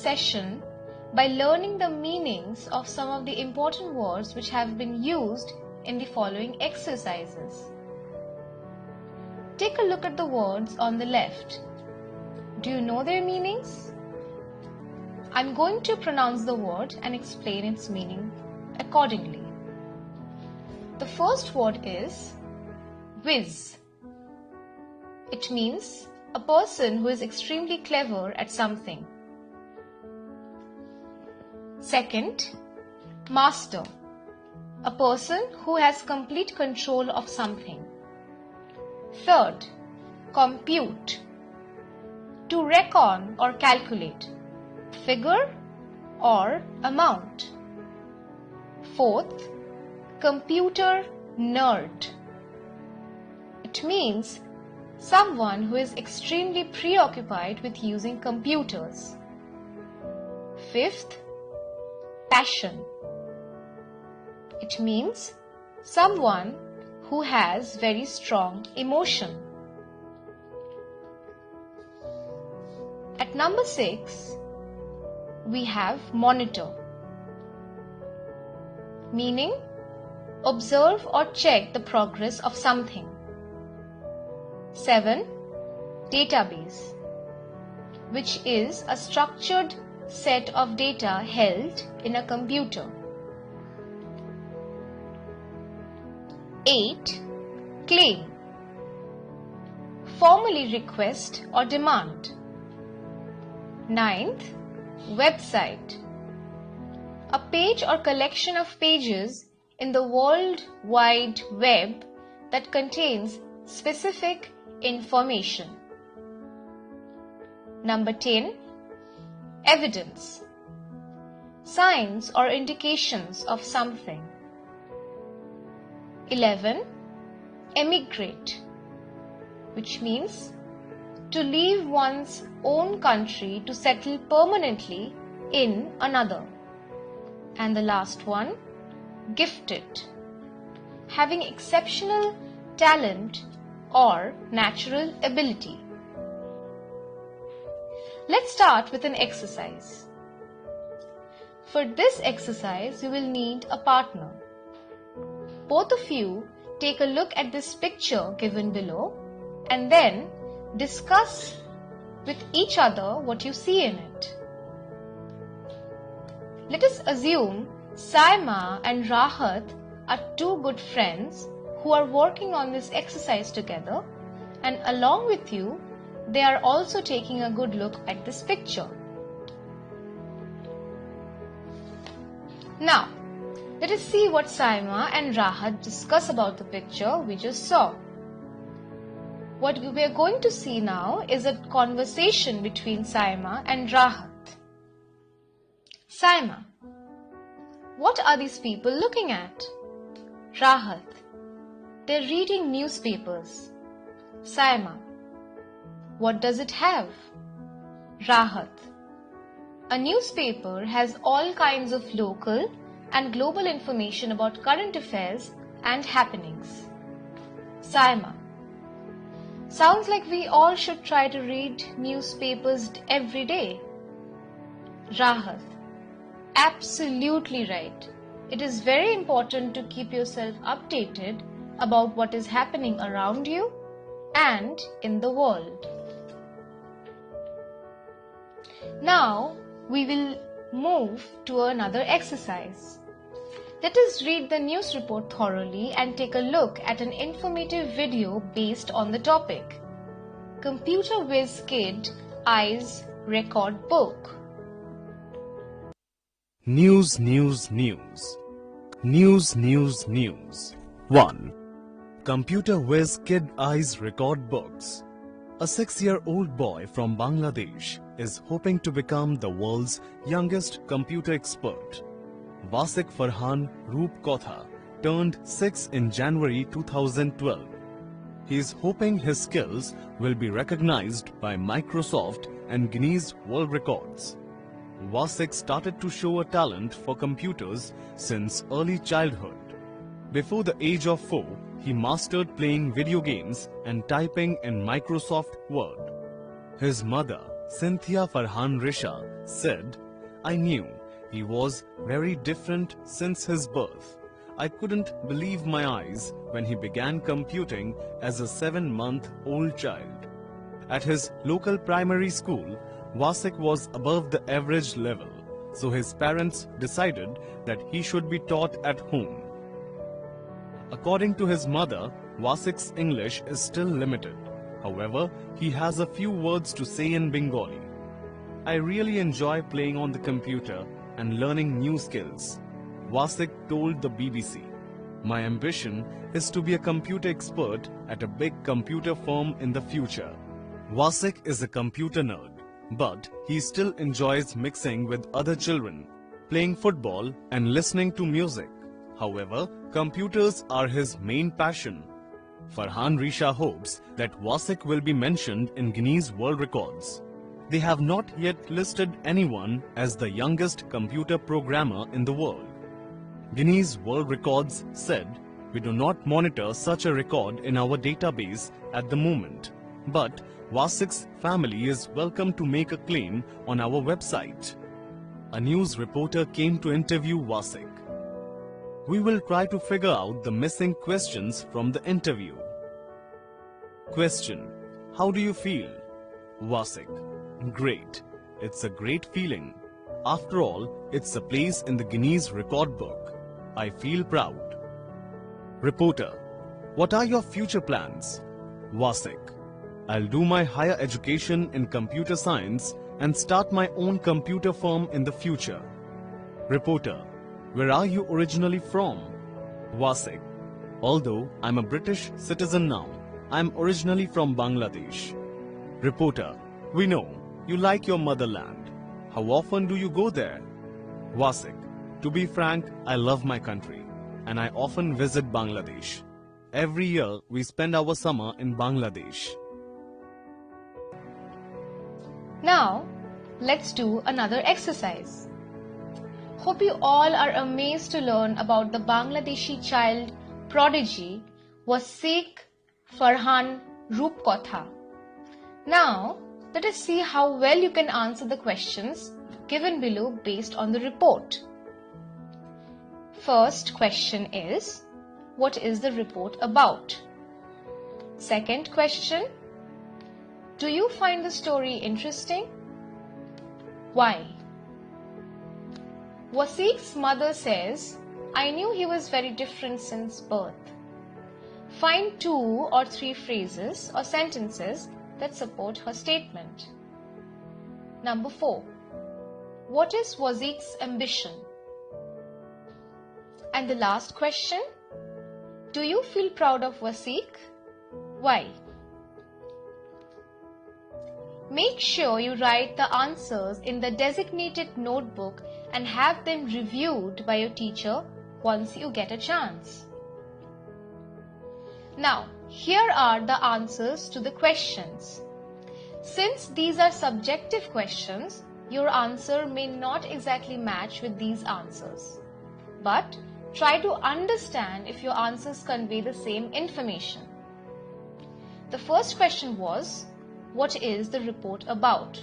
session by learning the meanings of some of the important words which have been used in the following exercises. Take a look at the words on the left. Do you know their meanings? I'm going to pronounce the word and explain its meaning accordingly. The first word is whiz. It means a person who is extremely clever at something. Second, master. A person who has complete control of something. Third, compute. To reckon or calculate, figure or amount. Fourth, computer nerd. It means someone who is extremely preoccupied with using computers. Fifth, passion. It means someone who has very strong emotion. At number 6, we have monitor, meaning observe or check the progress of something. 7, database, which is a structured set of data held in a computer. 8, claim, formally request or demand. 9th, website, a page or collection of pages in the World Wide Web that contains specific information. Number 10, evidence, signs or indications of something. 11, emigrate, which means to leave one's own country to settle permanently in another. And the last one, gifted, having exceptional talent or natural ability. Let's start with an exercise. For this exercise, you will need a partner. Both of you take a look at this picture given below and then discuss with each other what you see in it. Let us assume Saima and Rahat are two good friends who are working on this exercise together, and along with you, they are also taking a good look at this picture. Now, let us see what Saima and Rahat discuss about the picture we just saw. What we are going to see now is a conversation between Saima and Rahat. Saima, what are these people looking at? Rahat, they're reading newspapers. Saima, what does it have? Rahat, a newspaper has all kinds of local and global information about current affairs and happenings. Saima, sounds like we all should try to read newspapers every day. Rahat, absolutely right. It is very important to keep yourself updated about what is happening around you and in the world. Now we will move to another exercise. Let us read the news report thoroughly and take a look at an informative video based on the topic. Computer Whiz Kid Eyes Record Book. News, news, news. News, news, news. 1. Computer Whiz Kid Eyes Record Books. A 6-year-old boy from Bangladesh is hoping to become the world's youngest computer expert. Wasik Farhan Roopkotha turned 6 in January 2012. He is hoping his skills will be recognized by Microsoft and Guinness World Records. Wasik started to show a talent for computers since early childhood. Before the age of 4, he mastered playing video games and typing in Microsoft Word. His mother, Cynthia Farhan Risha, said, "I knew he was very different since his birth. I couldn't believe my eyes when he began computing as a 7-month-old child." At his local primary school, Wasik was above the average level, so his parents decided that he should be taught at home. According to his mother, Wasik's English is still limited. However, he has a few words to say in Bengali. "I really enjoy playing on the computer and learning new skills," Wasik told the BBC. "My ambition is to be a computer expert at a big computer firm in the future." Wasik is a computer nerd, but he still enjoys mixing with other children, playing football and listening to music. However, computers are his main passion. Farhan Risha hopes that Wasik will be mentioned in Guinness World Records. They have not yet listed anyone as the youngest computer programmer in the world. Guinness World Records said, "We do not monitor such a record in our database at the moment, but Wasik's family is welcome to make a claim on our website." A news reporter came to interview Wasik. "We will try to figure out the missing questions from the interview." Question: How do you feel? Wasik: Great. It's a great feeling. After all, it's a place in the Guinness Record Book. I feel proud. Reporter: What are your future plans? Wasik: I'll do my higher education in computer science and start my own computer firm in the future. Reporter: Where are you originally from? Wasik: Although I'm a British citizen now, I'm originally from Bangladesh. Reporter: We know you like your motherland. How often do you go there? Wasik: To be frank, I love my country and I often visit Bangladesh. Every year we spend our summer in Bangladesh. Now, let's do another exercise. Hope you all are amazed to learn about the Bangladeshi child prodigy Wasik Farhan Roopkotha. Now, let us see how well you can answer the questions given below based on the report. First question is, what is the report about? Second question, do you find the story interesting? Why? Wasik's mother says, "I knew he was very different since birth." Find 2 or 3 phrases or sentences that support her statement. Number 4. What is Wasik's ambition? And the last question, do you feel proud of Wasik? Why? Make sure you write the answers in the designated notebook and have them reviewed by your teacher once you get a chance. Now, here are the answers to the questions. Since these are subjective questions, your answer may not exactly match with these answers. But try to understand if your answers convey the same information. The first question was, what is the report about?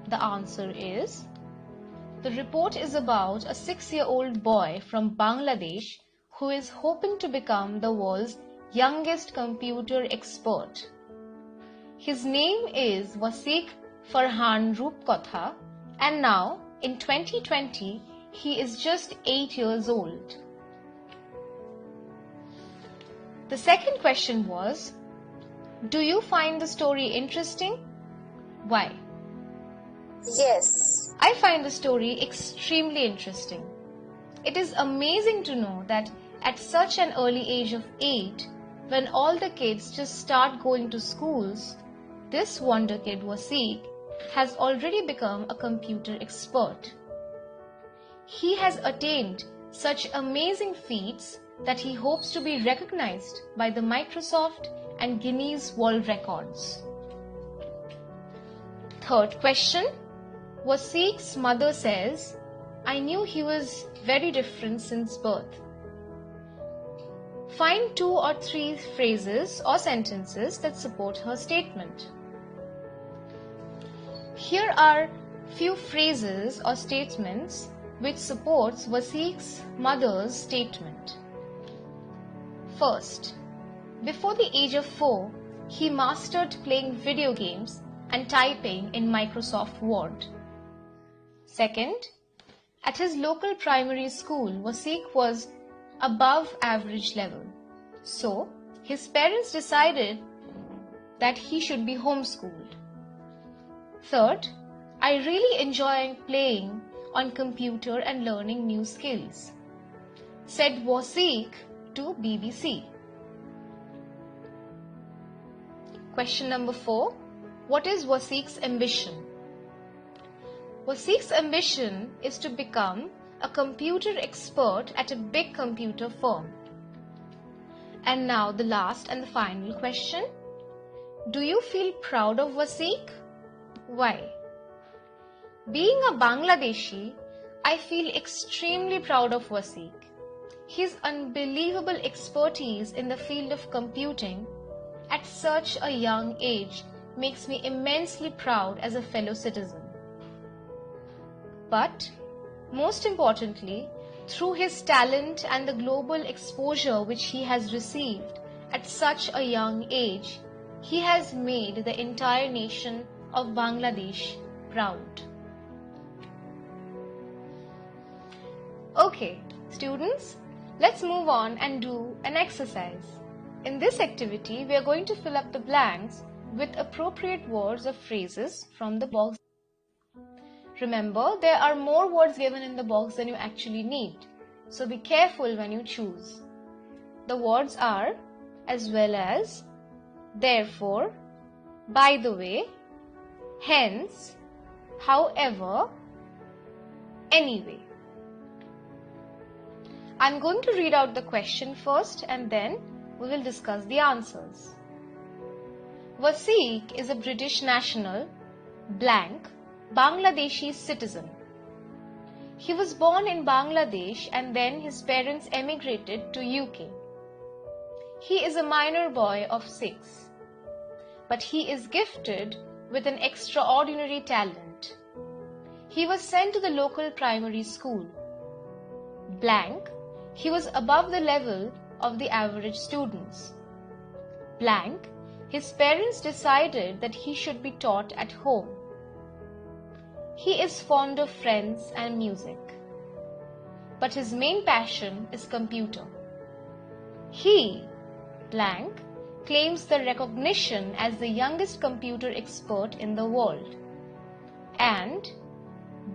The answer is, the report is about a 6-year-old boy from Bangladesh who is hoping to become the world's youngest computer expert. His name is Wasik Farhan Roopkotha, and now in 2020 he is just 8 years old. The second question was, do you find the story interesting? Why? Yes. I find the story extremely interesting. It is amazing to know that at such an early age of 8, when all the kids just start going to schools, this wonder kid Wasik has already become a computer expert. He has attained such amazing feats that he hopes to be recognized by the Microsoft and Guinness World Records. Third question, Wasik's mother says, "I knew he was very different since birth." Find 2 or 3 phrases or sentences that support her statement. Here are few phrases or statements which supports Wasiq's mother's statement. First, before the age of 4, he mastered playing video games and typing in Microsoft Word. Second, at his local primary school, Wasiq was above average level. So, his parents decided that he should be homeschooled. Third, I really enjoy playing on computer and learning new skills, said Wasiq to BBC. Question number 4. What is Wasiq's ambition? Wasiq's ambition is to become a computer expert at a big computer firm. And now the last and the final question. Do you feel proud of Wasiq? Why? Being a Bangladeshi, I feel extremely proud of Wasiq. His unbelievable expertise in the field of computing at such a young age makes me immensely proud as a fellow citizen. But, most importantly, through his talent and the global exposure which he has received at such a young age, he has made the entire nation of Bangladesh proud. Okay, students, let's move on and do an exercise. In this activity, we are going to fill up the blanks with appropriate words or phrases from the box. Remember, there are more words given in the box than you actually need, so be careful when you choose. The words are as well as, therefore, by the way, hence, however, anyway. I'm going to read out the question first and then we will discuss the answers. Wasiq is a British national, blank, Bangladeshi citizen. He was born in Bangladesh and then his parents emigrated to UK. He is a minor boy of 6, but he is gifted with an extraordinary talent. He was sent to the local primary school. Blank, he was above the level of the average students. Blank, his parents decided that he should be taught at home. He is fond of friends and music, but his main passion is computer. He, blank, claims the recognition as the youngest computer expert in the world. And,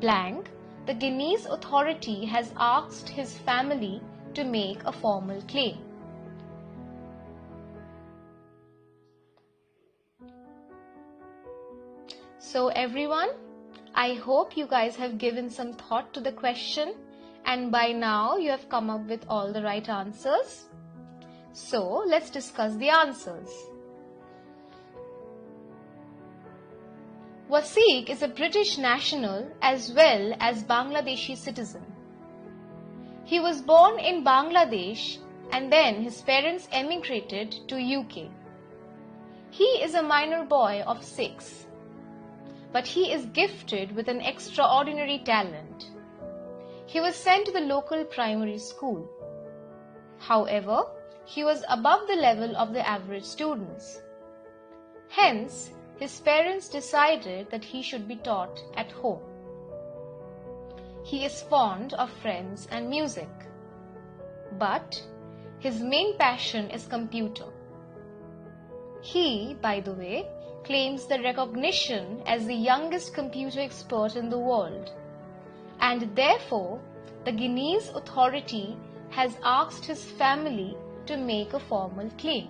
blank, the Guinness Authority has asked his family to make a formal claim. So everyone, I hope you guys have given some thought to the question and by now you have come up with all the right answers. So let's discuss the answers. Wasiq is a British national as well as Bangladeshi citizen. He was born in Bangladesh and then his parents emigrated to UK. He is a minor boy of 6. But he is gifted with an extraordinary talent. He was sent to the local primary school. However, he was above the level of the average students. Hence, his parents decided that he should be taught at home. He is fond of friends and music. But his main passion is computer. He, by the way, claims the recognition as the youngest computer expert in the world, and therefore the Guinness Authority has asked his family to make a formal claim.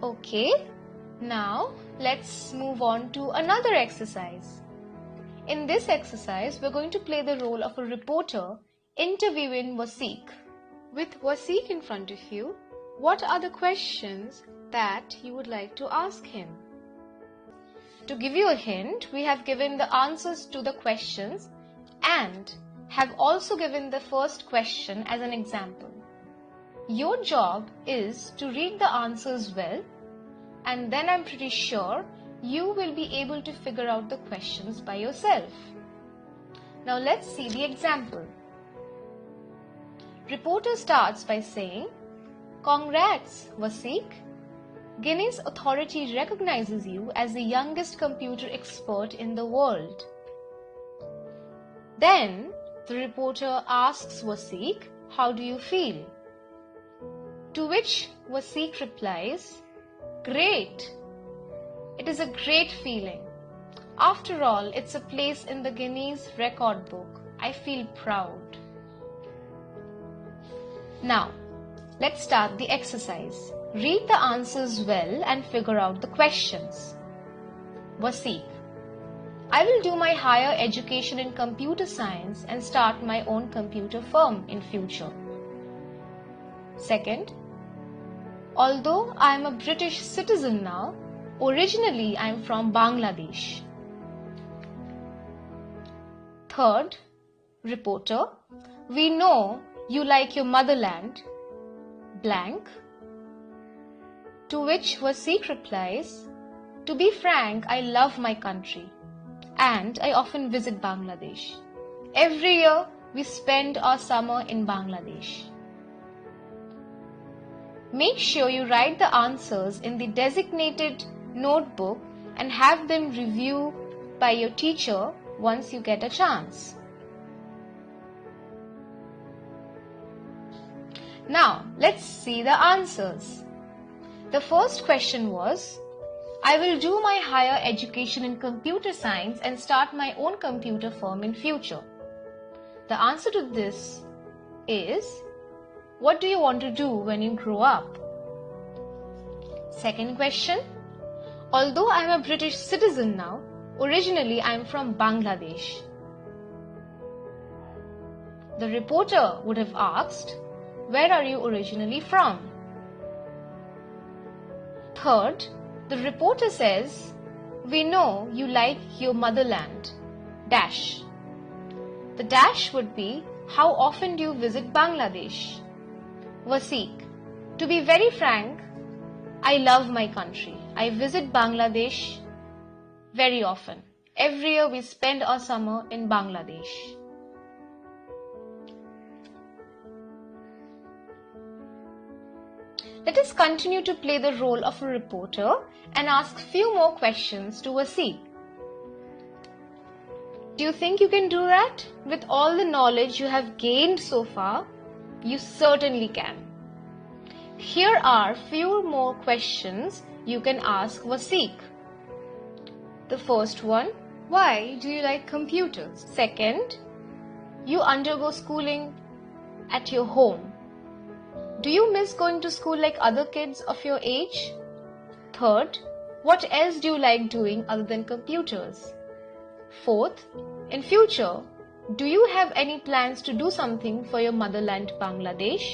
Okay, now let's move on to another exercise. In this exercise, we're going to play the role of a reporter interviewing Wasiq. With Wasiq in front of you, what are the questions that you would like to ask him? To give you a hint, we have given the answers to the questions and have also given the first question as an example. Your job is to read the answers well and then I'm pretty sure you will be able to figure out the questions by yourself. Now let's see the example. Reporter starts by saying, "Congrats, Wasiq. Guinness Authority recognizes you as the youngest computer expert in the world." Then the reporter asks Wasiq, "How do you feel?" To which Wasiq replies, "Great. It is a great feeling. After all, it's a place in the Guinness record book. I feel proud." Now, let's start the exercise. Read the answers well and figure out the questions. Wasiq: I will do my higher education in computer science and start my own computer firm in future. Second, although I am a British citizen now, originally I am from Bangladesh. Third, reporter: we know you like your motherland, blank. To which Wasiq replies, "To be frank, I love my country and I often visit Bangladesh. Every year we spend our summer in Bangladesh." Make sure you write the answers in the designated notebook and have them reviewed by your teacher once you get a chance. Now, let's see the answers. The first question was, "I will do my higher education in computer science and start my own computer firm in future." The answer to this is, what do you want to do when you grow up? Second question, "Although I am a British citizen now, originally I am from Bangladesh." The reporter would have asked, "Where are you originally from?" Third, the reporter says, "We know you like your motherland, dash." The dash would be, how often do you visit Bangladesh? Wasiq: to be very frank, I love my country. I visit Bangladesh very often. Every year we spend our summer in Bangladesh. Let us continue to play the role of a reporter and ask few more questions to Wasiq. Do you think you can do that? With all the knowledge you have gained so far, you certainly can. Here are few more questions you can ask Wasiq. The first one, why do you like computers? Second, you undergo schooling at your home. Do you miss going to school like other kids of your age? Third, what else do you like doing other than computers? Fourth, in future, do you have any plans to do something for your motherland Bangladesh?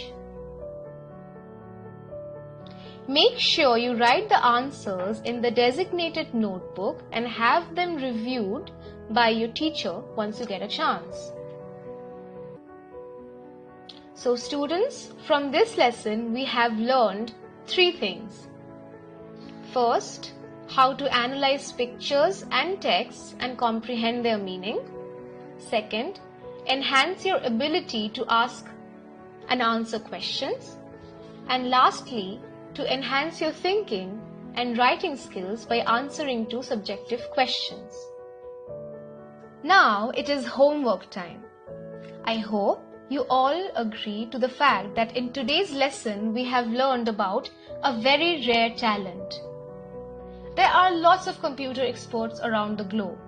Make sure you write the answers in the designated notebook and have them reviewed by your teacher once you get a chance. So students, from this lesson we have learned 3 things. First, how to analyze pictures and texts and comprehend their meaning. Second, enhance your ability to ask and answer questions. And lastly, to enhance your thinking and writing skills by answering to subjective questions. Now it is homework time. I hope you all agree to the fact that in today's lesson we have learned about a very rare talent. There are lots of computer experts around the globe,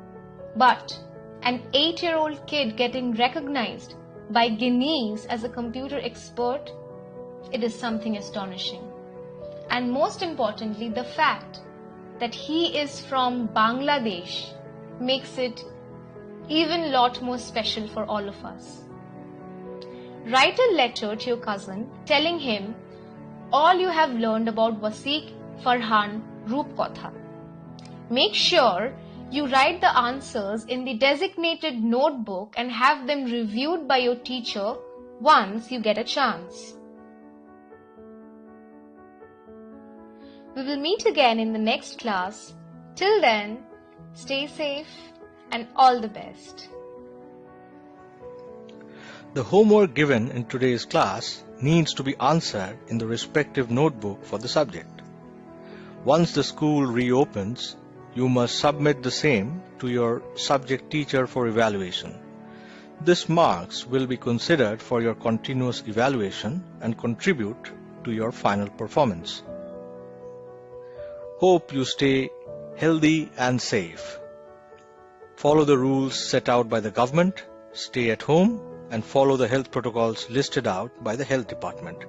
but an 8-year-old kid getting recognized by Guinness as a computer expert, it is something astonishing. And most importantly, the fact that he is from Bangladesh makes it even a lot more special for all of us. Write a letter to your cousin telling him all you have learned about Wasiq Farhan Roopkotha. Make sure you write the answers in the designated notebook and have them reviewed by your teacher once you get a chance. We will meet again in the next class. Till then, stay safe and all the best. The homework given in today's class needs to be answered in the respective notebook for the subject. Once the school reopens, you must submit the same to your subject teacher for evaluation. This marks will be considered for your continuous evaluation and contribute to your final performance. Hope you stay healthy and safe. Follow the rules set out by the government, stay at home, and follow the health protocols listed out by the health department.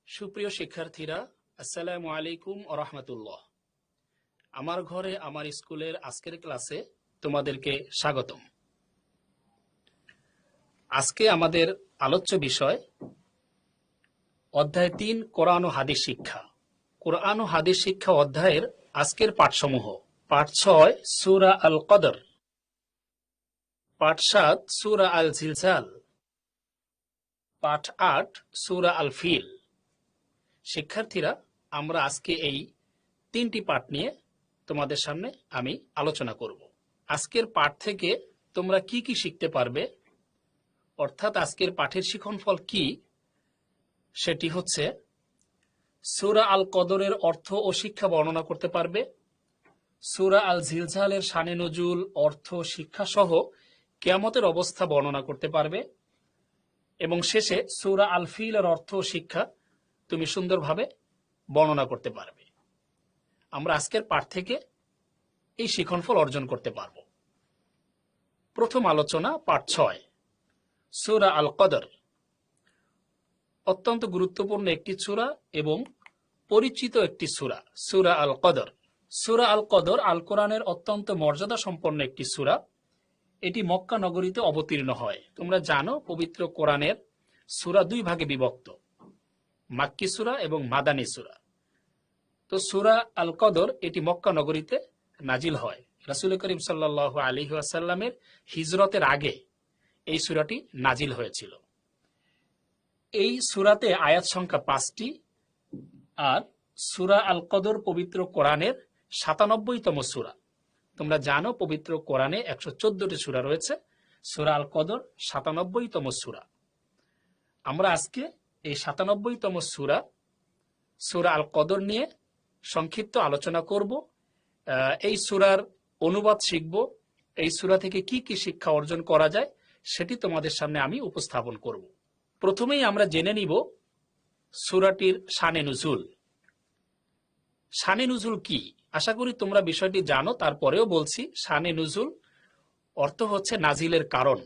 সুপ্রিয় শিক্ষার্থীরা, আসসালামু আলাইকুম ওয়া রাহমাতুল্লাহ। আমার ঘরে আমার স্কুলের আজকের ক্লাসে তোমাদেরকে স্বাগতম। আজকে আমাদের আলোচ্য বিষয় অধ্যায় ৩ কোরআন ও হাদিস শিক্ষা। কোরআন ও হাদিস শিক্ষা অধ্যায়ের আজকের পাঠসমূহ: পাঠ ৬ সূরা আল কদর, পাঠ ৭ সূরা আল জিলজাল, পাঠ ৮ সূরা আল ফিল। শিক্ষার্থীরা, আমরা আজকে এই ৩টি পাঠ নিয়ে তোমাদের সামনে আমি আলোচনা করব। আজকের পাঠ থেকে তোমরা কি কি শিখতে পারবে, অর্থাৎ আজকের পাঠের শিক্ষণফল কি, সেটি হচ্ছে সূরা আল কদরের অর্থ ও শিক্ষা বর্ণনা করতে পারবে, সূরা আল জিলজালের শানে নজুল, অর্থ, শিক্ষা সহ কিয়ামতের অবস্থা বর্ণনা করতে পারবে এবং শেষে সূরা আল ফিলের অর্থ ও শিক্ষা তুমি সুন্দরভাবে বর্ণনা করতে পারবে। আমরা আজকের পাঠ থেকে এই শিক্ষণফল অর্জন করতে পারব। প্রথম আলোচনা, পাঠ ৬ সূরা আল কদর। অত্যন্ত গুরুত্বপূর্ণ একটি সূরা এবং পরিচিত একটি সূরা, সূরা আল কদর। সূরা আল কদর আল কোরআনের অত্যন্ত মর্যাদা সম্পন্ন একটি সূরা। এটি মক্কা নগরীতে অবতীর্ণ হয়। তোমরা জানো, পবিত্র কোরআনের সূরা দুই ভাগে বিভক্ত, মাক্কি সূরা এবং মাদানী সূরা। তো সূরা আল কদর এটি মক্কা নগরীতে নাজিল হয়। রাসূল করিম সাল্লাল্লাহু আলাইহি ওয়াসাল্লামের হিজরতের আগে এই সূরাটি নাজিল হয়েছিল। এই সূরাতে আয়াত সংখ্যা ৫টি, আর সূরা আল কদর পবিত্র কোরআনের ৯৭তম সূরা। তোমরা জানো, পবিত্র কোরআনে ১১৪টি সূরা রয়েছে, সূরা আল কদর ৯৭তম সূরা। আমরা আজকে এই ৯৭তম সূরা, সূরা আল কদর নিয়ে সংক্ষিপ্ত আলোচনা করব। এই সূরার অনুবাদ শিখব, এই সূরা থেকে কি কি শিক্ষা অর্জন করা যায় সেটি তোমাদের সামনে আমি উপস্থাপন করব। প্রথমেই আমরা জেনে নিব সূরাটির শানে নুজুল। শানে নুজুল কি? আশা করি তোমরা বিষয়টি জানো, তারপরেও বলছি। শানে নুজুল অর্থ হচ্ছে নাজিলের কারণ,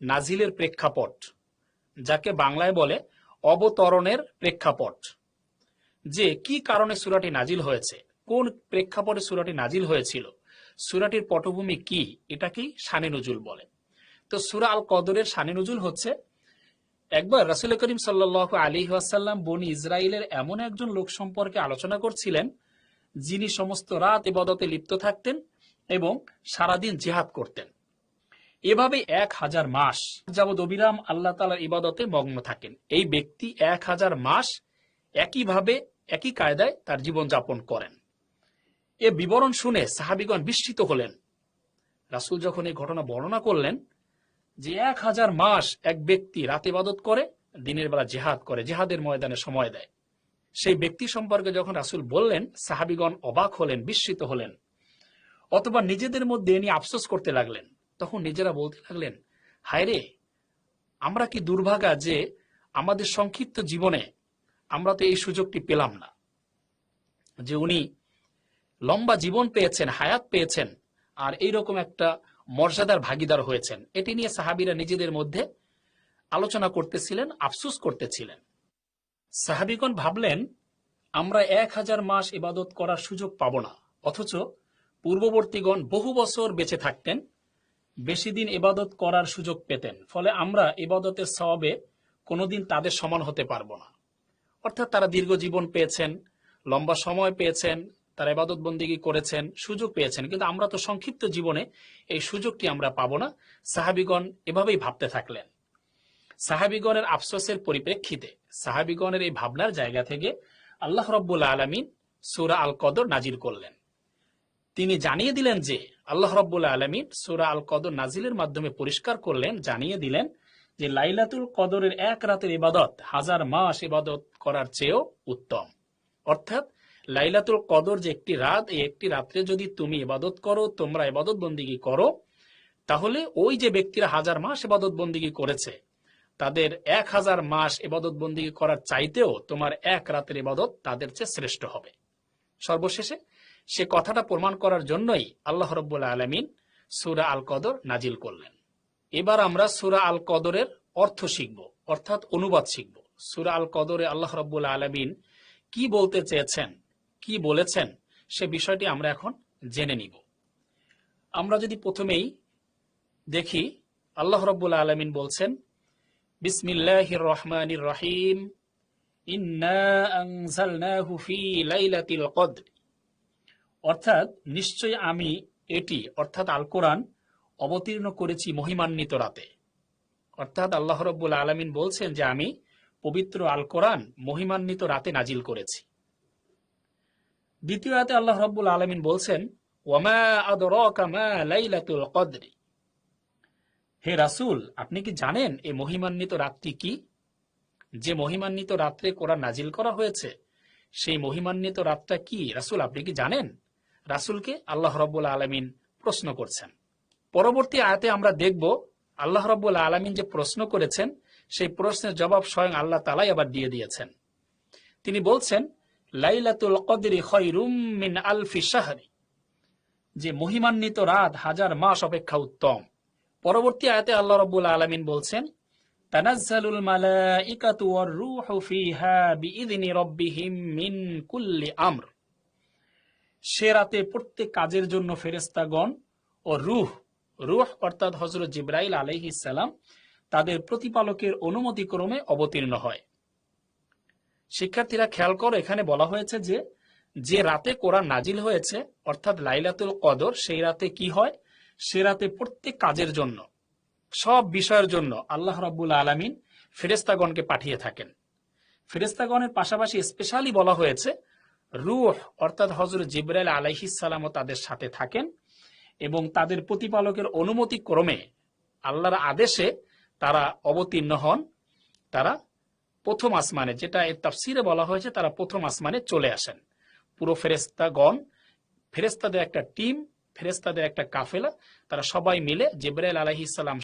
নাজিলের প্রেক্ষাপট, যাকে বাংলায় বলে অবতরণের প্রেক্ষাপট। যে কি কারণে সূরাটি নাজিল হয়েছে, কোন প্রেক্ষাপটে সূরাটি নাজিল হয়েছিল, সূরাটির পটভূমি কি, এটাকেই শানে নুজুল বলে। তো সূরা আল কদরের শানে নুজুল হচ্ছে, একবার রাসূল করিম সাল্লাল্লাহু আলাইহি ওয়াসাল্লাম বনি ইসরাইলের এমন একজন লোক সম্পর্কে আলোচনা করছিলেন, যিনি সমস্ত রাত ইবাদতে লিপ্ত থাকতেন এবং সারাদিন জিহাদ করতেন। এভাবে ১০০০ মাস যাবৎ অবিরাম আল্লাহ তাআলার ইবাদতে মগ্ন থাকেন। এই ব্যক্তি ১০০০ মাস একইভাবে একই কায়দায় তার জীবন যাপন করেন। এ বিবরণ শুনে সাহাবীগণ বিস্মিত হলেন। রাসূল যখন এই ঘটনা বর্ণনা করলেন যে 1000 মাস এক ব্যক্তি রাতে ইবাদত করে, দিনের বেলা জিহাদ করে, জিহাদের ময়দানে সময় দেয়, সেই ব্যক্তি সম্পর্কে যখন রাসূল বললেন, সাহাবীগণ অবাক হলেন, বিস্মিত হলেন, অথবা নিজেদের মধ্যে নিয়ে আফসোস করতে লাগলেন। তখন নিজেরা বলতে লাগলেন, হায় রে, আমরা কি দুর্ভাগা যে আমাদের সংক্ষিপ্ত জীবনে আমরা তো এই সুযোগটি পেলাম না, যে উনি লম্বা জীবন পেয়েছেন, হায়াত পেয়েছেন, আর এইরকম একটা মর্যাদার ভাগীদার হয়েছেন। এটি নিয়ে সাহাবীরা নিজেদের মধ্যে আলোচনা করতেছিলেন, আফসোস করতেছিলেন। সাহাবীগণ ভাবলেন, আমরা 1000 মাস ইবাদত করার সুযোগ পাব না, অথচ পূর্ববর্তীগণ বহু বছর বেঁচে থাকতেন, বেশি দিন ইবাদত করার সুযোগ পেতেন, ফলে আমরা ইবাদতের সওয়াবে কোনোদিন তাদের সমান হতে পারবো না। অর্থাৎ তারা দীর্ঘ জীবন পেয়েছেন, লম্বা সময় পেয়েছেন, তারা ইবাদত বন্দেগী করেছেন, সুযোগ পেয়েছেন, কিন্তু আমরা তো সংক্ষিপ্ত জীবনে এই সুযোগটি আমরা পাবো না। সাহাবীগণ এভাবেই ভাবতে থাকলেন। সাহাবীগণের আফসোসের পরিপ্রেক্ষিতে, সাহাবীগণের এই ভাবনার জায়গা থেকে আল্লাহ রাব্বুল আলামিন সূরা আল কদর নাজিল করলেন। তিনি জানিয়ে দিলেন যে, আল্লাহ রাব্বুল আলামিন সূরা আল কদর নাজিলের মাধ্যমে পরিষ্কার করলেন, জানিয়ে দিলেন যে লাইলাতুল কদরের এক রাতের ইবাদত 1000 মাস ইবাদত করার চেয়েও উত্তম। অর্থাৎ লাইলাতুল কদর যে একটি রাত, এই একটি রাত্রে যদি তুমি ইবাদত করো, তোমরা ইবাদত বন্দেগী করো, তাহলে ওই যে ব্যক্তিরা 1000 মাস ইবাদত বন্দেগী করেছে, তাদের 1000 মাস ইবাদত বন্দেগী করার চাইতেও তোমার এক রাতের ইবাদত তাদের চেয়ে শ্রেষ্ঠ হবে। সর্বশেষে সে কথাটা প্রমাণ করার জন্যই আল্লাহ রাব্বুল আলামিন সূরা আল কদর নাজিল করলেন। এবার আমরা সূরা আল কদরের অর্থ শিখব, অর্থাৎ অনুবাদ শিখব। সূরা আল কদরে আল্লাহ রাব্বুল আলামিন কি বলতে চেয়েছেন, কি বলেছেন, সে বিষয়টি আমরা এখন জেনে নিব। আমরা যদি প্রথমেই দেখি, আল্লাহ রাব্বুল আলামিন বলছেন, বিসমিল্লাহির রহমানির রহিম, ইন্না আনজালনাহু ফি লাইলাতিল কদর। অর্থাৎ নিশ্চয় আমি এটি, অর্থাৎ আল কোরআন অবতীর্ণ করেছি মহিমান্বিত রাতে। অর্থাৎ আল্লাহ রাব্বুল আলামিন বলছেন যে আমি পবিত্র আল কোরআন মহিমান্বিত রাতে নাজিল করেছি। দ্বিতীয় আয়াতে আল্লাহ রাব্বুল আলামিন বলছেন, ওয়ামা আদরাকা মা লাইলাতুল কদর। হে রাসূল, আপনি কি জানেন এই মহিমান্বিত রাতটি কি? যে মহিমান্বিত রাত্রে কোরআন নাজিল করা হয়েছে, সেই মহিমান্বিত রাতটা কি রাসূল, আপনি কি জানেন? রাসূলকে আল্লাহ রাব্বুল আলামিন প্রশ্ন করছেন। পরবর্তী আয়াতে আমরা দেখব আল্লাহ রাব্বুল আলামিন যে প্রশ্ন করেছেন, সেই প্রশ্নের জবাব স্বয়ং আল্লাহ তাআলাই আবার দিয়ে দিয়েছেন। তিনি বলছেন, লাইলাতুল কদরি খায়রুম মিন আলফি শাহরি, যে মহিমান্বিত রাত 1000 মাস অপেক্ষা উত্তম। পরবর্তী আয়াতে আল্লাহ রাব্বুল আলামিন বলছেন, তানাজ্জালুল মালাইকাতু ওয়ার রূহু ফিহা বিইذনি রাব্বিহিম মিন কুল্লি আমর। সে রাতে প্রত্যেক কাজের জন্য ফেরেশতাগণ ও রূহ অর্থাৎ হযরত জিবরাইল আলাইহিস সালাম তাদের প্রতিপালকের অনুমতিক্রমে অবতীর্ণ হয়। শিক্ষার্থীরা খেয়াল করো, এখানে বলা হয়েছে যে রাতে কোরআন নাজিল হয়েছে, অর্থাৎ লাইলাতুল কদর, সেই রাতে কি হয়? সে রাতে প্রত্যেক কাজের জন্য, সব বিষয়ের জন্য আল্লাহ রাব্বুল আলামিন ফেরেশতাগণকে পাঠিয়ে থাকেন। ফেরেশতাগণের পাশাপাশি স্পেশালি বলা হয়েছে রূহ অর্থাৎ হযরত জিবরাইল আলাইহিস সালামও তাদের সাথে থাকেন, এবং তাদের প্রতিপালকের অনুমতি ক্রমে, আল্লাহর আদেশে তারা অবতীর্ণ হন। তারা প্রথম আসমানে, যেটা এর তাফসিরে বলা হয়েছে, তারা প্রথম আসমানে চলে আসেন। পুরো ফেরেশতাগণ, ফেরেশতাদের একটা টিম, ফেরেশতাদের একটা কাফেলা, তারা সবাই মিলে জিবরাইল আলাইহিস সালাম